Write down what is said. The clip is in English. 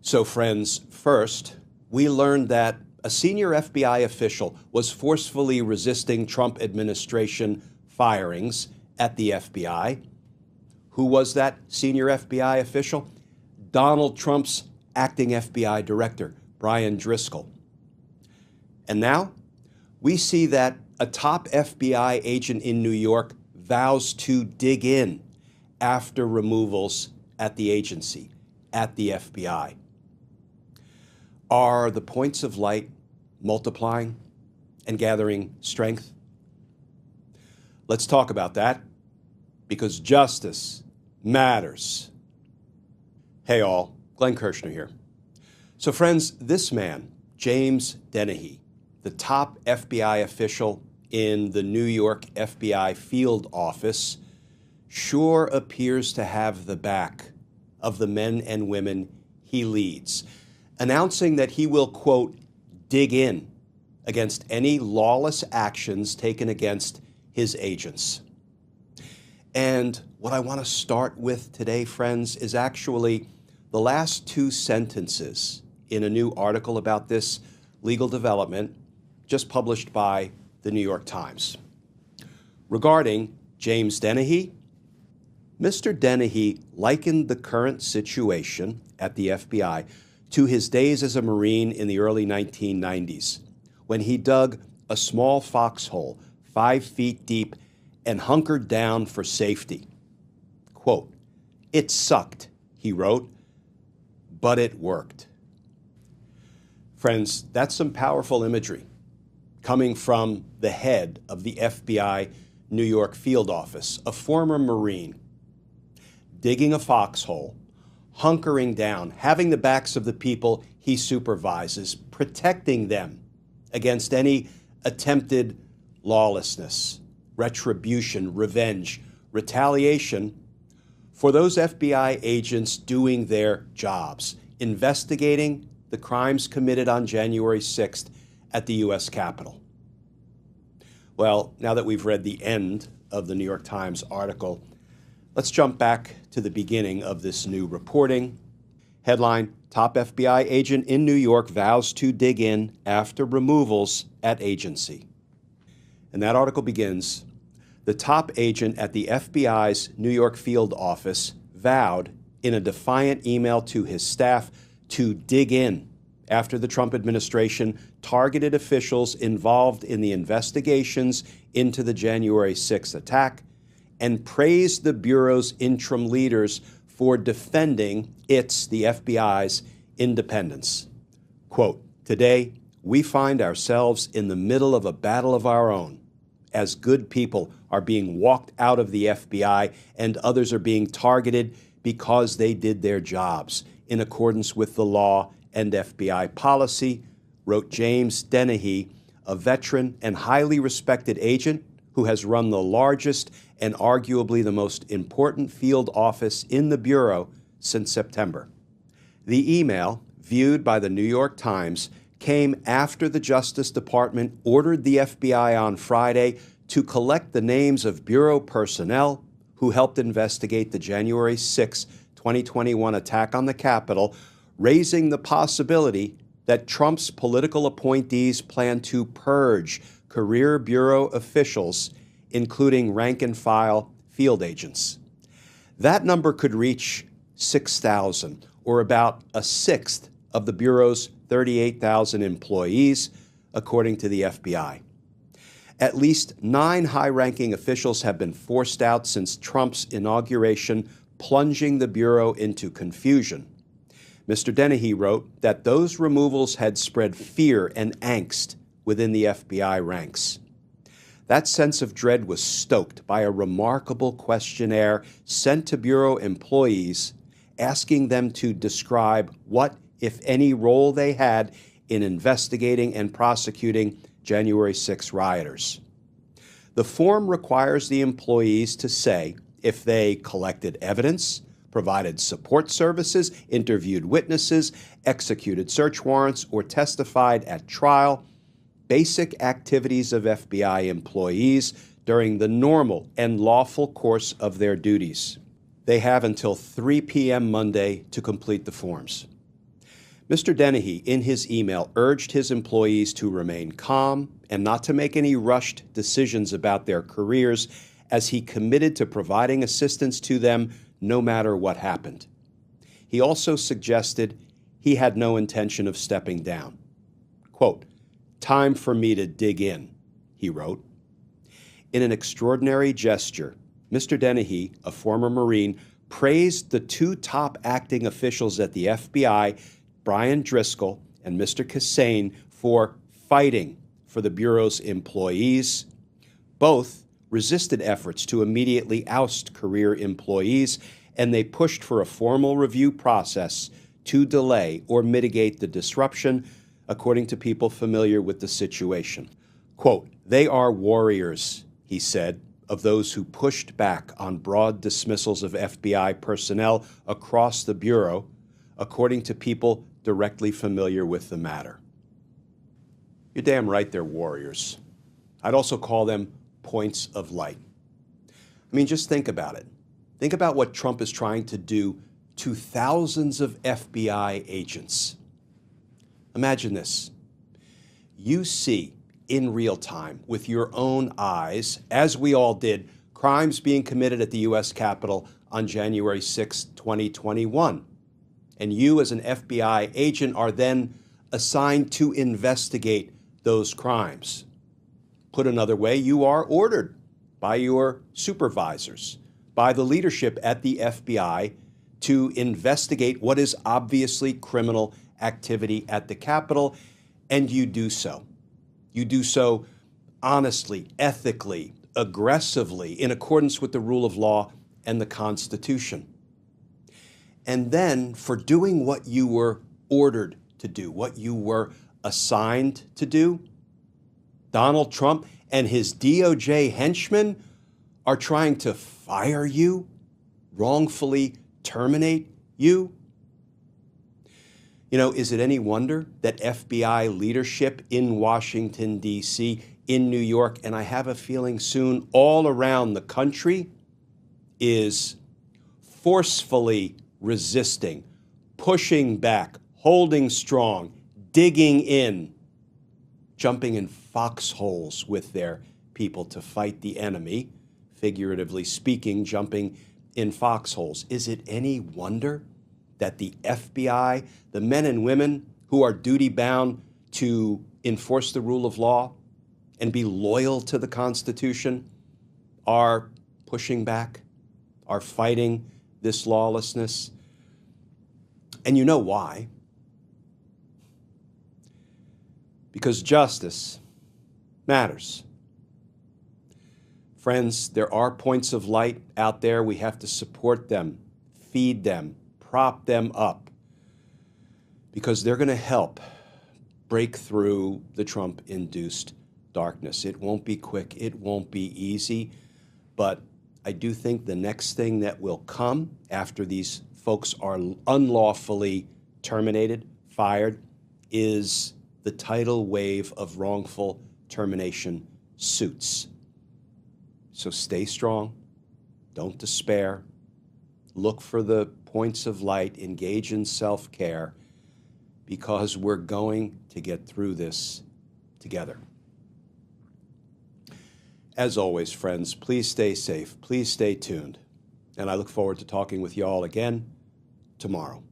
So, friends, first, we learned that a senior FBI official was forcefully resisting Trump administration firings at the FBI. Who was that senior FBI official? Donald Trump's acting FBI director, Brian Driscoll. And now we see that a top FBI agent in New York vows to dig in after removals at the agency, at the FBI. Are the points of light multiplying and gathering strength? Let's talk about that, because justice matters. Hey all, Glenn Kirshner here. So friends, this man, James Dennehy, the top FBI official in the New York FBI field office, sure appears to have the back of the men and women he leads, announcing that he will, quote, dig in against any lawless actions taken against his agents. And what I want to start with today, friends, is actually the last two sentences in a new article about this legal development just published by the New York Times. Regarding James Dennehy, Mr. Dennehy likened the current situation at the FBI to his days as a Marine in the early 1990s, when he dug a small foxhole 5 feet deep and hunkered down for safety. Quote, "It sucked," he wrote, "but it worked." Friends, that's some powerful imagery coming from the head of the FBI New York field office, a former Marine, digging a foxhole, hunkering down, having the backs of the people he supervises, protecting them against any attempted lawlessness, retribution, revenge, retaliation for those FBI agents doing their jobs, investigating the crimes committed on January 6th at the U.S. Capitol. Well, now that we've read the end of the New York Times article, let's jump back to the beginning of this new reporting. Headline, top FBI agent in New York vows to dig in after removals at agency. And that article begins, the top agent at the FBI's New York field office vowed in a defiant email to his staff to dig in after the Trump administration targeted officials involved in the investigations into the January 6th attack and praised the Bureau's interim leaders for defending the FBI's, independence. Quote, "Today, we find ourselves in the middle of a battle of our own, as good people are being walked out of the FBI and others are being targeted because they did their jobs in accordance with the law and FBI policy," wrote James Dennehy, a veteran and highly respected agent who has run the largest and arguably the most important field office in the Bureau since September. The email, viewed by the New York Times, came after the Justice Department ordered the FBI on Friday to collect the names of Bureau personnel who helped investigate the January 6, 2021 attack on the Capitol, raising the possibility that Trump's political appointees plan to purge career Bureau officials, including rank-and-file field agents. That number could reach 6,000, or about a sixth of the Bureau's 38,000 employees, according to the FBI. At least 9 high-ranking officials have been forced out since Trump's inauguration, plunging the Bureau into confusion. Mr. Dennehy wrote that those removals had spread fear and angst within the FBI ranks. That sense of dread was stoked by a remarkable questionnaire sent to Bureau employees, asking them to describe what, if any, role they had in investigating and prosecuting January 6 rioters. The form requires the employees to say if they collected evidence, provided support services, interviewed witnesses, executed search warrants, or testified at trial, basic activities of FBI employees during the normal and lawful course of their duties. They have until 3 p.m. Monday to complete the forms. Mr. Dennehy, in his email, urged his employees to remain calm and not to make any rushed decisions about their careers, as he committed to providing assistance to them no matter what happened. He also suggested he had no intention of stepping down. Quote, "Time for me to dig in," he wrote. In an extraordinary gesture, Mr. Dennehy, a former Marine, praised the two top acting officials at the FBI, Brian Driscoll and Mr. Kassane, for fighting for the Bureau's employees. Both resisted efforts to immediately oust career employees, and they pushed for a formal review process to delay or mitigate the disruption, according to people familiar with the situation. Quote, "They are warriors," he said, of those who pushed back on broad dismissals of FBI personnel across the Bureau, according to people directly familiar with the matter. You're damn right they're warriors. I'd also call them points of light. I mean, just think about it. Think about what Trump is trying to do to thousands of FBI agents. Imagine this. You see in real time, with your own eyes, as we all did, crimes being committed at the U.S. Capitol on January 6, 2021. And you, as an FBI agent, are then assigned to investigate those crimes. Put another way, you are ordered by your supervisors, by the leadership at the FBI, to investigate what is obviously criminal activity at the Capitol, and you do so. You do so honestly, ethically, aggressively, in accordance with the rule of law and the Constitution. And then, for doing what you were ordered to do, what you were assigned to do, Donald Trump and his DOJ henchmen are trying to fire you, wrongfully terminate you. You know, is it any wonder that FBI leadership in Washington, D.C., in New York, and I have a feeling soon all around the country, is forcefully resisting, pushing back, holding strong, digging in, jumping in foxholes with their people to fight the enemy, figuratively speaking, jumping in foxholes? Is it any wonder that the FBI, the men and women who are duty-bound to enforce the rule of law and be loyal to the Constitution, are pushing back, are fighting this lawlessness? And you know why? Because justice matters. Friends, there are points of light out there. We have to support them, feed them, prop them up, because they're going to help break through the Trump-induced darkness. It won't be quick. It won't be easy. But I do think the next thing that will come after these folks are unlawfully terminated, fired, is the tidal wave of wrongful termination suits. So stay strong. Don't despair. Look for the points of light. Engage in self-care, because we're going to get through this together. As always, friends, please stay safe. Please stay tuned. And I look forward to talking with you all again tomorrow.